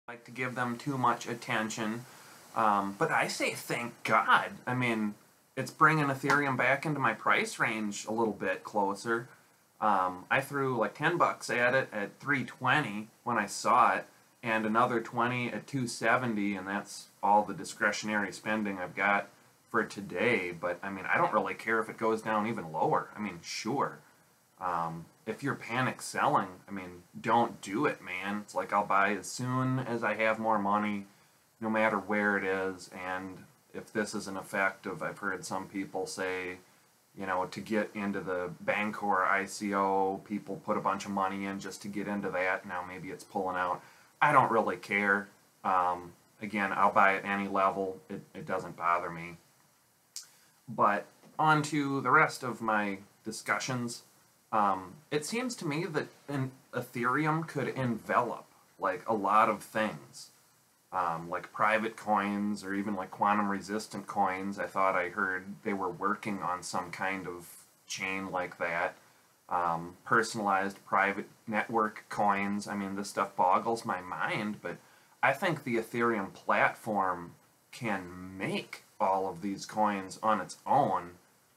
like to give them too much attention. But I say thank God. I mean, it's bringing Ethereum back into my price range a little bit closer. I threw like 10 bucks at it at 320 when I saw it, and another 20 at 270, and that's all the discretionary spending I've got for today. But I mean, I don't really care if it goes down even lower. I mean, sure. If you're panic selling, I mean, don't do it, man. It's like I'll buy as soon as I have more money, no matter where it is. And if this is an effect of, I've heard some people say, you know, to get into the Bancor ICO, people put a bunch of money in just to get into that. Now maybe it's pulling out. I don't really care. Again, I'll buy at any level. It doesn't bother me. But on to the rest of my discussions. It seems to me that Ethereum could envelop like a lot of things, like private coins or even like quantum resistant coins. I thought I heard they were working on some kind of chain like that. Personalized private network coins. I mean, this stuff boggles my mind, but I think the Ethereum platform can make all of these coins on its own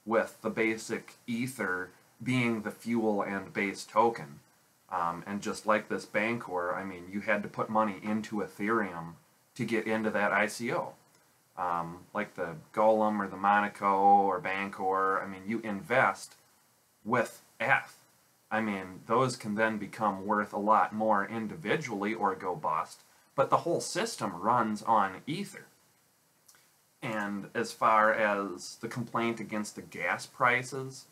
with the basic Ether being the fuel and base token. And just like this Bancor, I mean, you had to put money into Ethereum to get into that ICO. Like the Golem or the Monaco or Bancor, I mean, you invest with ETH. I mean, those can then become worth a lot more individually or go bust, but the whole system runs on Ether. And as far as the complaint against the gas prices,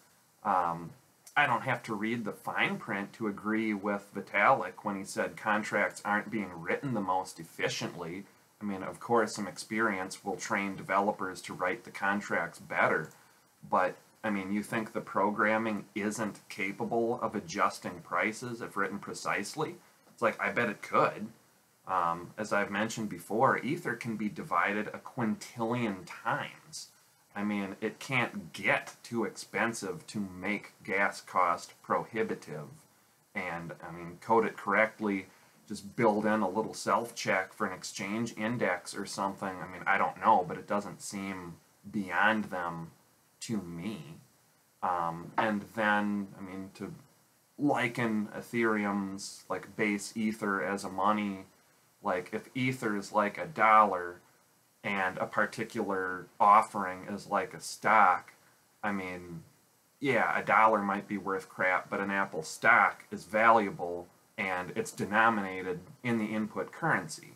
I don't have to read the fine print to agree with Vitalik when he said contracts aren't being written the most efficiently. I mean, of course, some experience will train developers to write the contracts better, but I mean, you think the programming isn't capable of adjusting prices if written precisely? It's like, I bet it could. As I've mentioned before, Ether can be divided a quintillion times. I mean, it can't get too expensive to make gas cost prohibitive. And, I mean, code it correctly, just build in a little self-check for an exchange index or something. I mean, I don't know, but it doesn't seem beyond them to me. And then, I mean, to liken Ethereum's, like, base Ether as a money, like, if Ether is like $1, and a particular offering is like a stock, I mean, yeah, $1 might be worth crap, but an Apple stock is valuable and it's denominated in the input currency.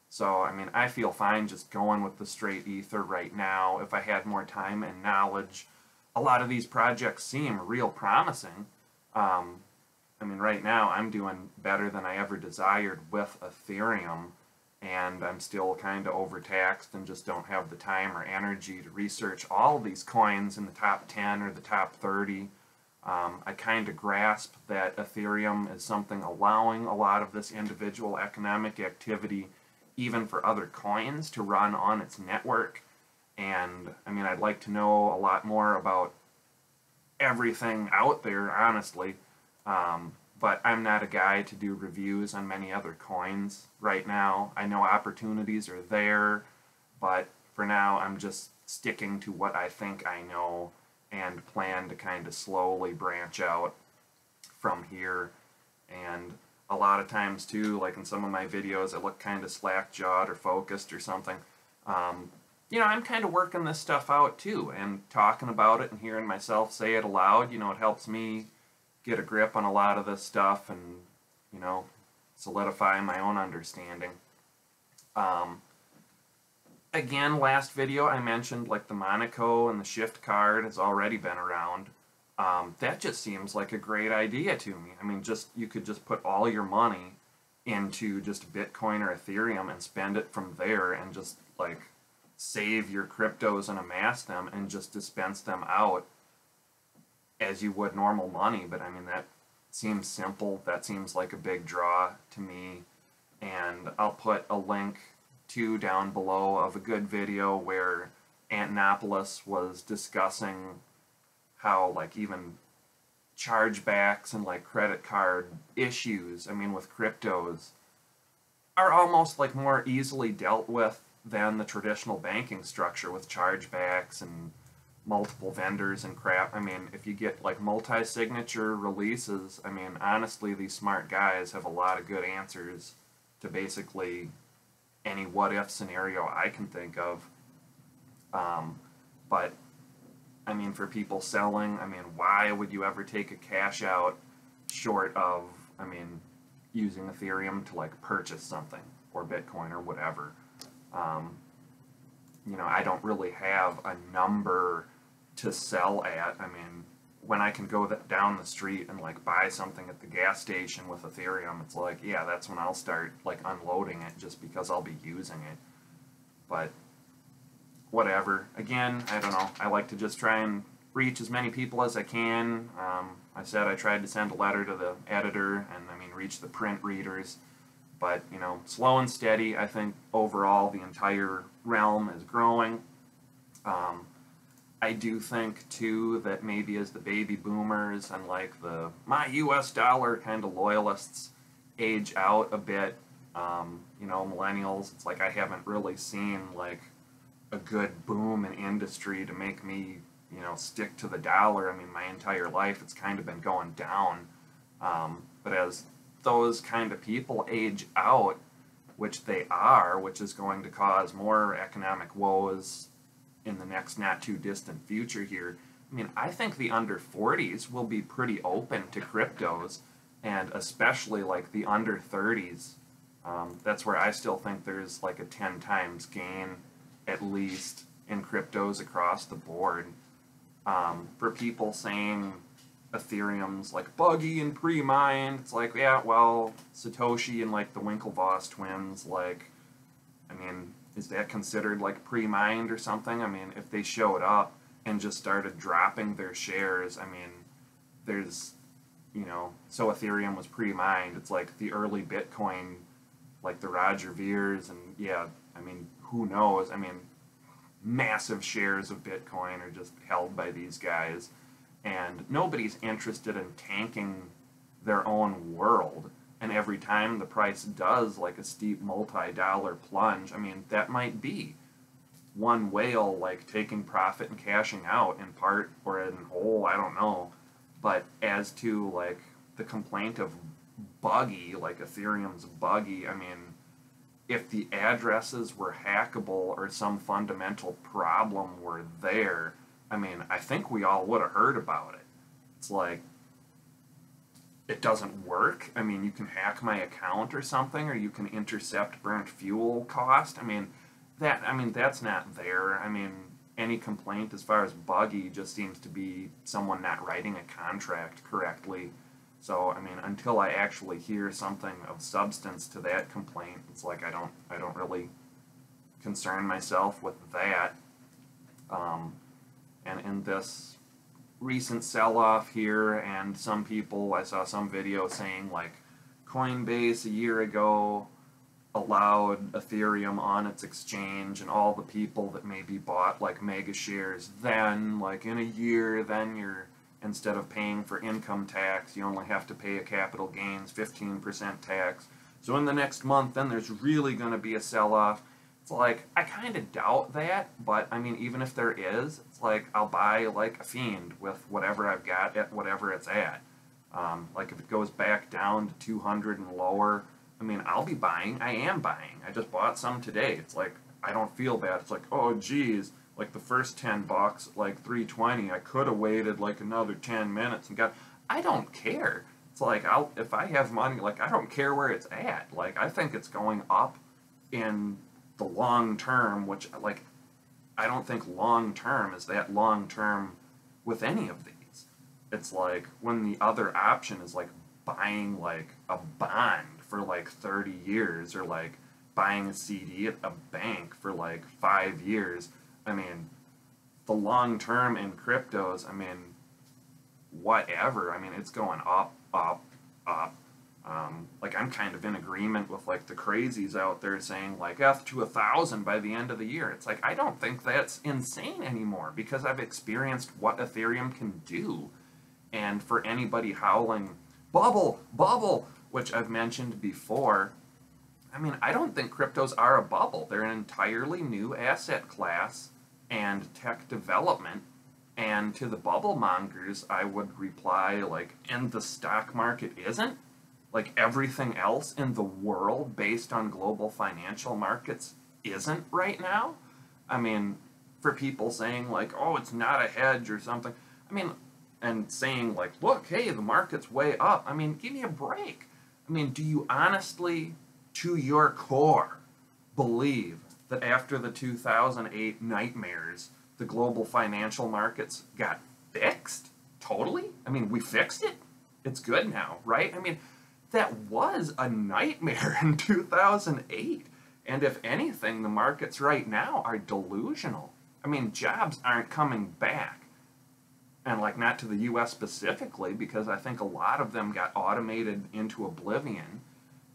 So, I mean, I feel fine just going with the straight Ether right now. If I had more time and knowledge, a lot of these projects seem real promising. I mean, right now I'm doing better than I ever desired with Ethereum, and I'm still kind of overtaxed and just don't have the time or energy to research all of these coins in the top 10 or the top 30. I kind of grasp that Ethereum is something allowing a lot of this individual economic activity, even for other coins, to run on its network. And, I mean, I'd like to know a lot more about everything out there, honestly. But I'm not a guy to do reviews on many other coins right now. I know opportunities are there, but for now I'm just sticking to what I think I know and plan to kind of slowly branch out from here. And a lot of times too, like in some of my videos, I look kind of slack-jawed or focused or something. You know, I'm kind of working this stuff out too, and talking about it and hearing myself say it aloud, you know, it helps me get a grip on a lot of this stuff and, you know, solidify my own understanding. Again, last video I mentioned like the Monaco and the Shift card has already been around. That just seems like a great idea to me. I mean, just you could just put all your money into just Bitcoin or Ethereum and spend it from there and just like save your cryptos and amass them and just dispense them out as you would normal money. But I mean, that seems simple. That seems like a big draw to me. And I'll put a link to down below of a good video where Antonopoulos was discussing how like even chargebacks and like credit card issues, I mean with cryptos, are almost like more easily dealt with than the traditional banking structure with chargebacks and multiple vendors and crap. I mean, if you get like multi-signature releases, I mean, honestly, these smart guys have a lot of good answers to basically any what-if scenario I can think of. But I mean, for people selling, I mean, why would you ever take a cash out short of, I mean, using Ethereum to like purchase something or Bitcoin or whatever? Um, you know, I don't really have a number to sell at. I mean, when I can go down the street and like buy something at the gas station with Ethereum, it's like, yeah, that's when I'll start like unloading it just because I'll be using it. But whatever. Again, I don't know. I like to just try and reach as many people as I can. I said I tried to send a letter to the editor and I mean reach the print readers. But, you know, slow and steady, I think overall the entire realm is growing. I do think, too, that maybe as the baby boomers and, like, the my US dollar kind of loyalists age out a bit, you know, millennials, it's like I haven't really seen, like, a good boom in industry to make me, you know, stick to the dollar. I mean, my entire life it's kind of been going down. But as those kind of people age out, which they are, which is going to cause more economic woes in the next not too distant future here. I mean, I think the under 40s will be pretty open to cryptos, and especially like the under 30s. That's where I still think there's like a 10 times gain at least in cryptos across the board. For people saying Ethereum's like buggy and pre-mined, it's like, yeah, well, Satoshi and like the Winklevoss twins, like, I mean, is that considered like pre-mined or something? I mean, if they showed up and just started dropping their shares, I mean, there's, you know, so Ethereum was pre-mined. It's like the early Bitcoin, like the Roger Veers, and yeah, I mean, who knows? I mean, massive shares of Bitcoin are just held by these guys, and nobody's interested in tanking their own world. And every time the price does like a steep multi-dollar plunge, I mean, that might be one whale like taking profit and cashing out in part or in whole, I don't know. But as to like the complaint of buggy, like Ethereum's buggy, I mean, if the addresses were hackable or some fundamental problem were there, I mean, I think we all would have heard about it. It's like, it doesn't work. I mean, you can hack my account or something, or you can intercept burnt fuel cost. I mean, that's not there. I mean, any complaint as far as buggy just seems to be someone not writing a contract correctly. So, I mean, until I actually hear something of substance to that complaint, it's like I don't really concern myself with that. And in this recent sell-off here, and some people, I saw some video saying like Coinbase a year ago allowed Ethereum on its exchange, and all the people that maybe bought like mega shares then, like in a year, then you're, instead of paying for income tax, you only have to pay a capital gains 15% tax. So in the next month, then there's really going to be a sell-off. It's like, I kind of doubt that, but I mean, even if there is, it's like, I'll buy like a fiend with whatever I've got at whatever it's at. Like if it goes back down to 200 and lower, I mean, I'll be buying. I am buying. I just bought some today. It's like, I don't feel bad. It's like, oh geez, like the first 10 bucks, like 320, I could have waited like another 10 minutes and got, I don't care. It's like, if I have money, like I don't care where it's at. Like I think it's going up in the long term, which like I don't think long term is that long term with any of these. It's like when the other option is like buying like a bond for like 30 years or like buying a CD at a bank for like 5 years. I mean, the long term in cryptos, I mean, whatever. I mean, it's going up, up, up. Like I'm kind of in agreement with like the crazies out there saying like F to 1,000 by the end of the year. It's like, I don't think that's insane anymore because I've experienced what Ethereum can do. And for anybody howling, bubble, bubble, which I've mentioned before, I mean, I don't think cryptos are a bubble. They're an entirely new asset class and tech development. And to the bubble mongers, I would reply, like, and the stock market isn't? Like, everything else in the world based on global financial markets isn't right now? I mean, for people saying, like, oh, it's not a hedge or something. I mean, and saying, like, look, hey, the market's way up. I mean, give me a break. I mean, do you honestly, to your core, believe that after the 2008 nightmares, the global financial markets got fixed? Totally? I mean, we fixed it. It's good now, right? I mean, that was a nightmare in 2008. And if anything, the markets right now are delusional. I mean, jobs aren't coming back. And, like, not to the U.S. specifically, because I think a lot of them got automated into oblivion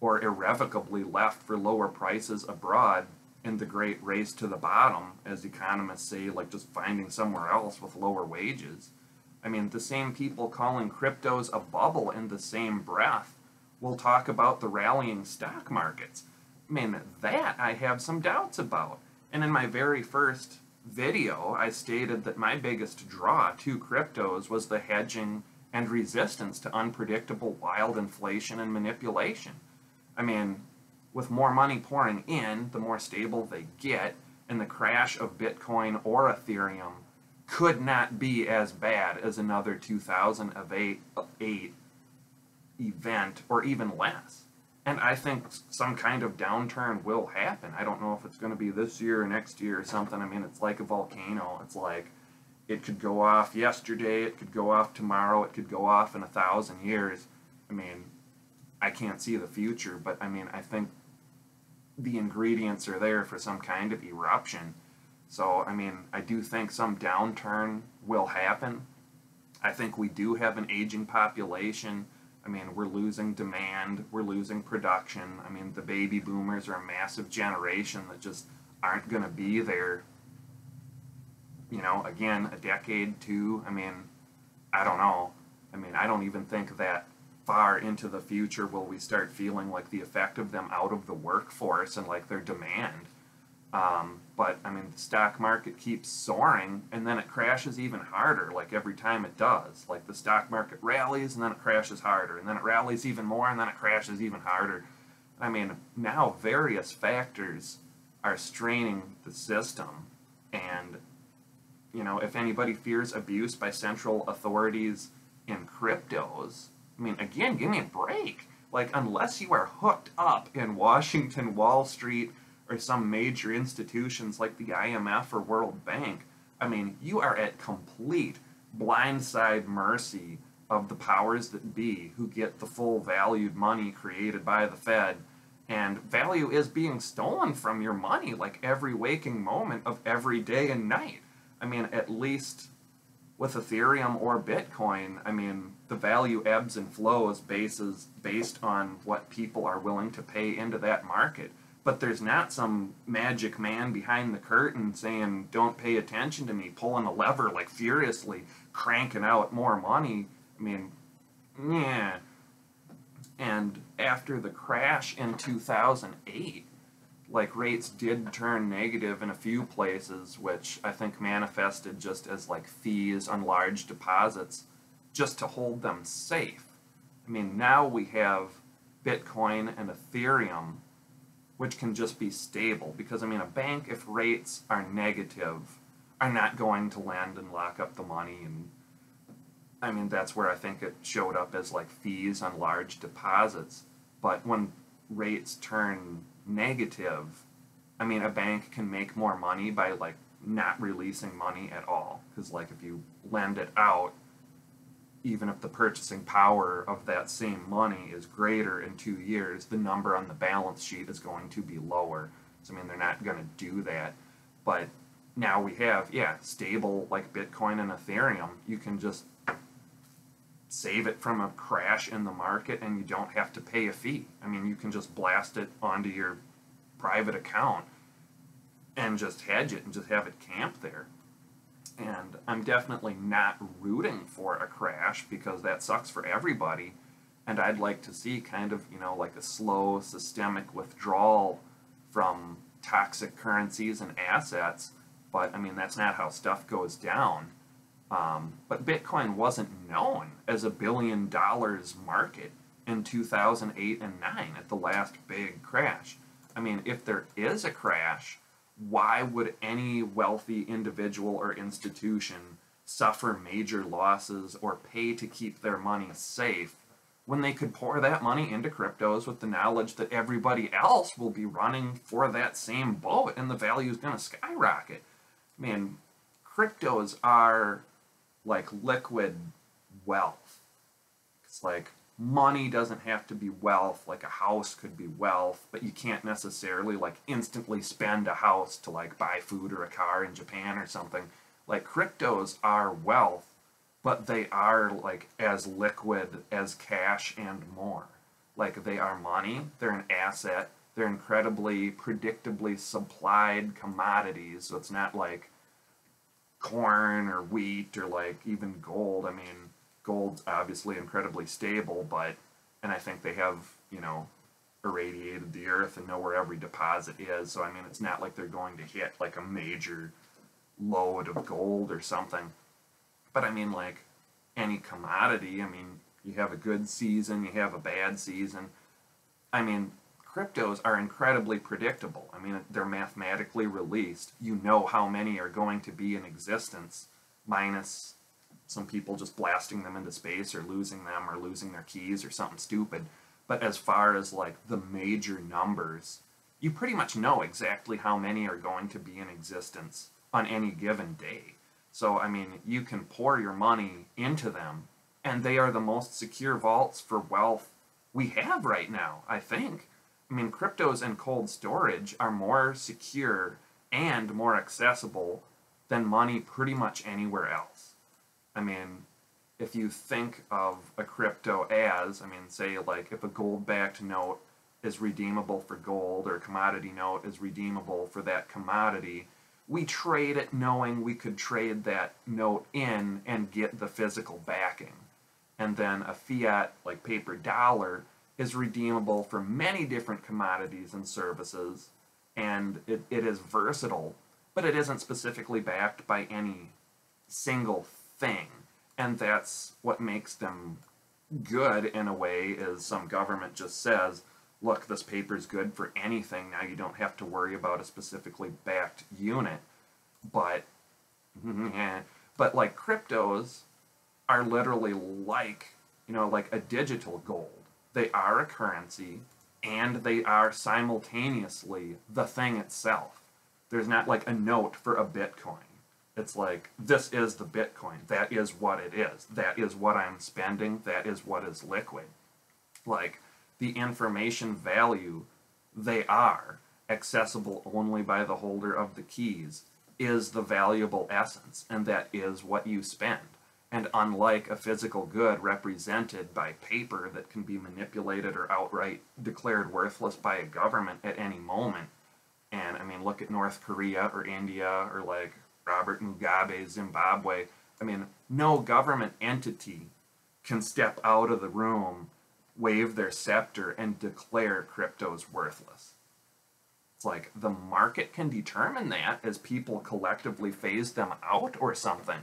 or irrevocably left for lower prices abroad in the great race to the bottom, as economists say, like just finding somewhere else with lower wages. I mean, the same people calling cryptos a bubble in the same breath will talk about the rallying stock markets. I mean, that I have some doubts about. And in my very first video, I stated that my biggest draw to cryptos was the hedging and resistance to unpredictable wild inflation and manipulation. I mean, with more money pouring in, the more stable they get, and the crash of Bitcoin or Ethereum could not be as bad as another 2008 event, or even less. And I think some kind of downturn will happen. I don't know if it's going to be this year or next year or something. I mean, it's like a volcano. It's like it could go off yesterday, it could go off tomorrow, it could go off in 1,000 years. I mean, I can't see the future, but I mean, I think the ingredients are there for some kind of eruption. So, I mean, I do think some downturn will happen. I think we do have an aging population. I mean, we're losing demand, we're losing production. I mean, the baby boomers are a massive generation that just aren't going to be there, you know, again, a decade, two. I mean, I don't know. I mean, I don't even think that far into the future will we start feeling like the effect of them out of the workforce and like their demand. But I mean, the stock market keeps soaring and then it crashes even harder, like every time it does. Like the stock market rallies and then it crashes harder, and then it rallies even more and then it crashes even harder. I mean, now various factors are straining the system, and you know, if anybody fears abuse by central authorities in cryptos, I mean, again, give me a break. Like, unless you are hooked up in Washington, Wall Street, or some major institutions like the IMF or World Bank, I mean, you are at complete blindside mercy of the powers that be, who get the full valued money created by the Fed. And value is being stolen from your money like every waking moment of every day and night. I mean, at least with Ethereum or Bitcoin, I mean, the value ebbs and flows based on what people are willing to pay into that market. But there's not some magic man behind the curtain saying, don't pay attention to me, pulling a lever like furiously, cranking out more money. I mean, yeah. And after the crash in 2008, like, rates did turn negative in a few places, which I think manifested just as like fees on large deposits just to hold them safe. I mean, now we have Bitcoin and Ethereum, which can just be stable, because I mean, a bank, if rates are negative, are not going to lend and lock up the money. And I mean, that's where I think it showed up as like fees on large deposits. But when rates turn negative, I mean, a bank can make more money by like not releasing money at all, because like if you lend it out, even if the purchasing power of that same money is greater in 2 years, the number on the balance sheet is going to be lower. So I mean, they're not going to do that. But now we have, yeah, stable like Bitcoin and Ethereum. You can just save it from a crash in the market and you don't have to pay a fee. I mean, you can just blast it onto your private account and just hedge it and just have it camped there. And I'm definitely not rooting for a crash, because that sucks for everybody. And I'd like to see kind of, you know, like a slow systemic withdrawal from toxic currencies and assets. But I mean, that's not how stuff goes down. But Bitcoin wasn't known as a $1 billion market in 2008 and 9 at the last big crash. I mean, if there is a crash, why would any wealthy individual or institution suffer major losses or pay to keep their money safe when they could pour that money into cryptos with the knowledge that everybody else will be running for that same boat and the value is going to skyrocket? I mean, cryptos are like liquid wealth. It's like money doesn't have to be wealth, like a house could be wealth, but you can't necessarily like instantly spend a house to like buy food or a car in Japan or something. Like cryptos are wealth, but they are like as liquid as cash and more. Like they are money, they're an asset, they're incredibly predictably supplied commodities, so it's not like corn or wheat or like even gold. I mean, gold's obviously incredibly stable, but, and I think they have, you know, irradiated the earth and know where every deposit is, so I mean, it's not like they're going to hit like a major load of gold or something. But I mean, like any commodity, I mean, you have a good season, you have a bad season. I mean, cryptos are incredibly predictable. I mean, they're mathematically released. You know how many are going to be in existence, minus some people just blasting them into space or losing them or losing their keys or something stupid. But as far as like the major numbers, you pretty much know exactly how many are going to be in existence on any given day. So, I mean, you can pour your money into them, and they are the most secure vaults for wealth we have right now, I think. I mean, cryptos and cold storage are more secure and more accessible than money pretty much anywhere else. I mean, if you think of a crypto as, I mean, say like if a gold-backed note is redeemable for gold or a commodity note is redeemable for that commodity, we trade it knowing we could trade that note in and get the physical backing. And then a fiat, like paper dollar, is redeemable for many different commodities and services, and it is versatile, but it isn't specifically backed by any single thing. And that's what makes them good in a way, is some government just says, look, this paper's good for anything, now you don't have to worry about a specifically backed unit. But, but like cryptos are literally like, you know, like a digital gold. They are a currency, and they are simultaneously the thing itself. There's not like a note for a Bitcoin. It's like, this is the Bitcoin. That is what it is. That is what I'm spending. That is what is liquid. Like, the information value, they are accessible only by the holder of the keys, is the valuable essence, and that is what you spend. And unlike a physical good represented by paper that can be manipulated or outright declared worthless by a government at any moment, and I mean, look at North Korea or India or like Robert Mugabe's Zimbabwe, I mean, no government entity can step out of the room, wave their scepter, and declare cryptos worthless. It's like the market can determine that as people collectively phase them out or something.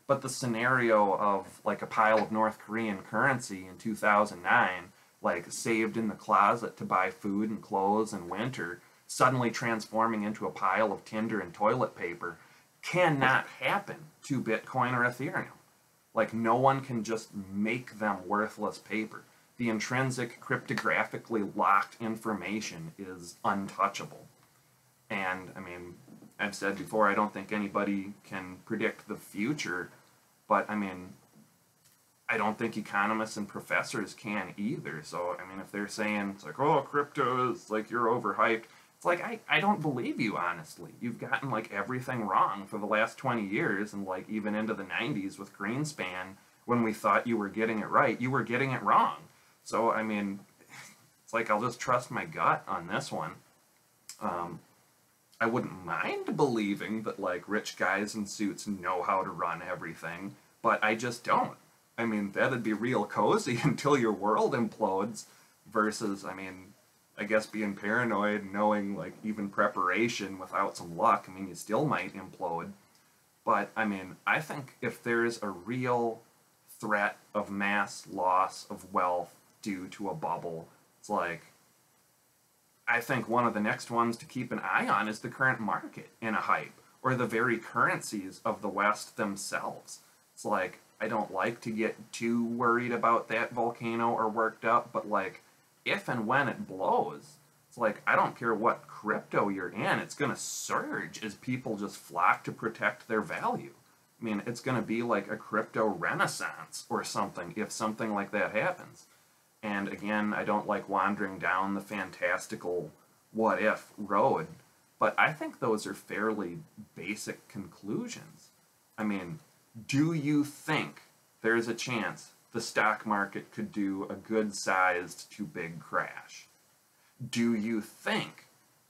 But the scenario of like a pile of North Korean currency in 2009, like saved in the closet to buy food and clothes in winter, suddenly transforming into a pile of tinder and toilet paper, cannot happen to Bitcoin or Ethereum. Like, no one can just make them worthless paper. The intrinsic cryptographically locked information is untouchable. And, I mean, I've said before, I don't think anybody can predict the future, but, I mean, I don't think economists and professors can either. So, I mean, if they're saying, it's like, oh, crypto is, like, you're overhyped, it's like, I don't believe you, honestly. You've gotten, like, everything wrong for the last 20 years, and, like, even into the 90s with Greenspan, when we thought you were getting it right, you were getting it wrong. So, I mean, it's like, I'll just trust my gut on this one. I wouldn't mind believing that, like, rich guys in suits know how to run everything, but I just don't. I mean, that'd be real cozy until your world implodes versus, I mean, I guess being paranoid, knowing like even preparation without some luck, I mean, you still might implode. But I mean, I think if there's a real threat of mass loss of wealth due to a bubble, it's like, I think one of the next ones to keep an eye on is the current market in a hype, or the very currencies of the West themselves. It's like, I don't like to get too worried about that volcano or worked up, but like, if and when it blows, it's like, I don't care what crypto you're in, it's going to surge as people just flock to protect their value. I mean, it's going to be like a crypto renaissance or something if something like that happens. And again, I don't like wandering down the fantastical what if road, but I think those are fairly basic conclusions. I mean, do you think there's a chance the stock market could do a good-sized to big crash? Do you think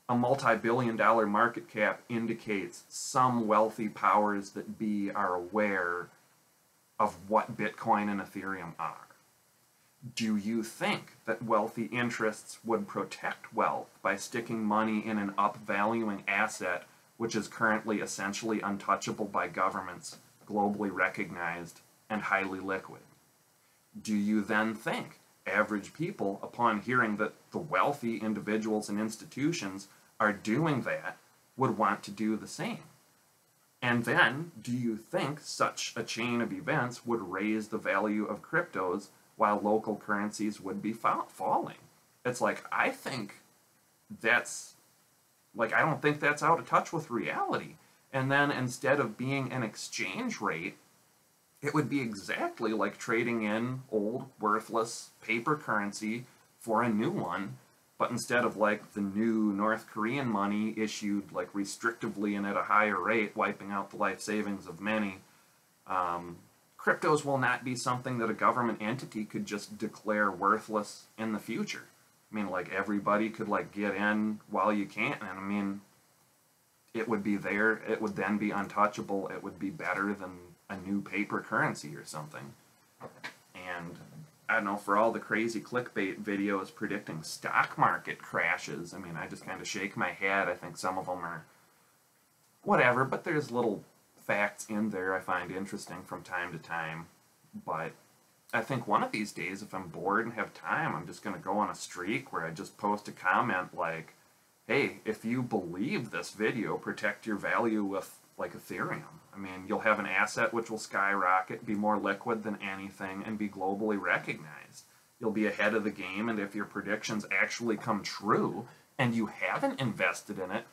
a multi-billion-dollar market cap indicates some wealthy powers that be are aware of what Bitcoin and Ethereum are? Do you think that wealthy interests would protect wealth by sticking money in an upvaluing asset which is currently essentially untouchable by governments, globally recognized, and highly liquid? Do you then think average people, upon hearing that the wealthy individuals and institutions are doing that, would want to do the same? And then, do you think such a chain of events would raise the value of cryptos while local currencies would be falling? It's like, I think that's, like, I don't think that's out of touch with reality. And then instead of being an exchange rate, it would be exactly like trading in old, worthless paper currency for a new one, but instead of like the new North Korean money issued like restrictively and at a higher rate, wiping out the life savings of many, cryptos will not be something that a government entity could just declare worthless in the future. I mean, like, everybody could like get in while you can, and I mean, it would be there, it would then be untouchable, it would be better than a new paper currency or something. And I don't know, for all the crazy clickbait videos predicting stock market crashes, I mean, I just kind of shake my head. I think some of them are whatever, but there's little facts in there I find interesting from time to time. But I think one of these days, if I'm bored and have time, I'm just going to go on a streak where I just post a comment like, hey, if you believe this video, protect your value with like Ethereum. I mean, you'll have an asset which will skyrocket, be more liquid than anything, and be globally recognized. You'll be ahead of the game, and if your predictions actually come true, and you haven't invested in it,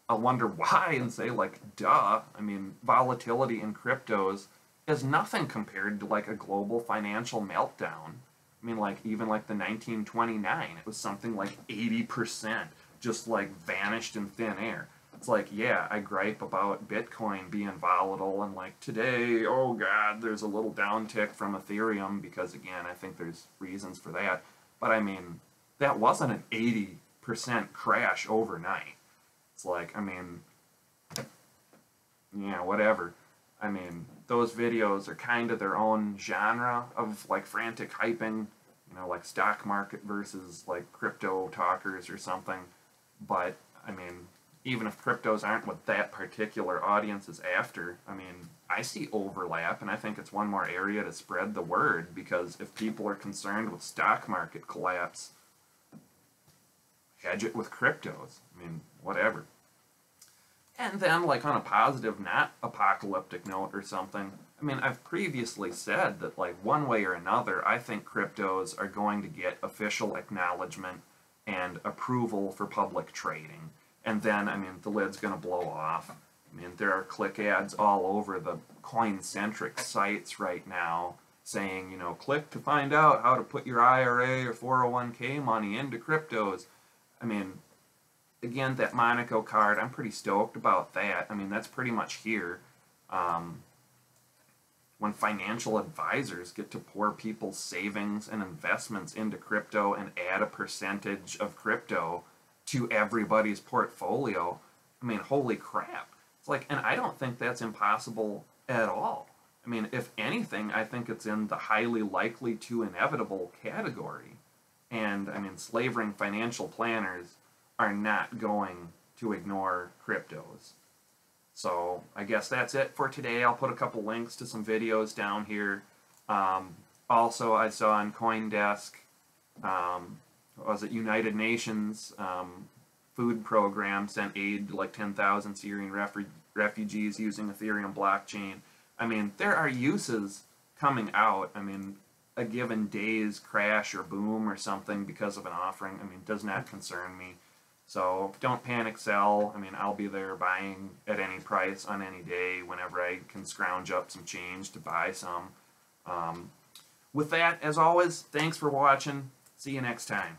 I'll wonder why and say, like, duh. I mean, volatility in cryptos is nothing compared to, like, a global financial meltdown. I mean, like, even like the 1929, it was something like 80% just, like, vanished in thin air. It's like, yeah, I gripe about Bitcoin being volatile, and like today, oh god, there's a little downtick from Ethereum, because again, I think there's reasons for that. But I mean, that wasn't an 80% crash overnight. It's like, I mean, yeah, whatever. I mean, those videos are kind of their own genre of like frantic hyping, you know, like stock market versus like crypto talkers or something. But I mean, even if cryptos aren't what that particular audience is after, I mean, I see overlap, and I think it's one more area to spread the word, because if people are concerned with stock market collapse, hedge it with cryptos. I mean, whatever. And then, like, on a positive, not apocalyptic note or something, I mean, I've previously said that, like, one way or another, I think cryptos are going to get official acknowledgement and approval for public trading. And then, I mean, the lid's going to blow off. I mean, there are click ads all over the coin-centric sites right now saying, you know, click to find out how to put your IRA or 401k money into cryptos. I mean, again, that Monaco card, I'm pretty stoked about that. I mean, that's pretty much here. When financial advisors get to pour people's savings and investments into crypto and add a percentage of crypto to everybody's portfolio, I mean, holy crap. It's like, and I don't think that's impossible at all. I I mean, if anything, I think it's in the highly likely to inevitable category. And I mean, slavering financial planners are not going to ignore cryptos. So I guess that's it for today. I'll put a couple links to some videos down here. Also, I saw on CoinDesk, was it United Nations food program sent aid to like 10,000 Syrian refugees using Ethereum blockchain. I mean, there are uses coming out. I mean, a given day's crash or boom or something because of an offering, I mean, does not concern me. So don't panic sell. I mean, I'll be there buying at any price on any day whenever I can scrounge up some change to buy some. With that, as always, thanks for watching. See you next time.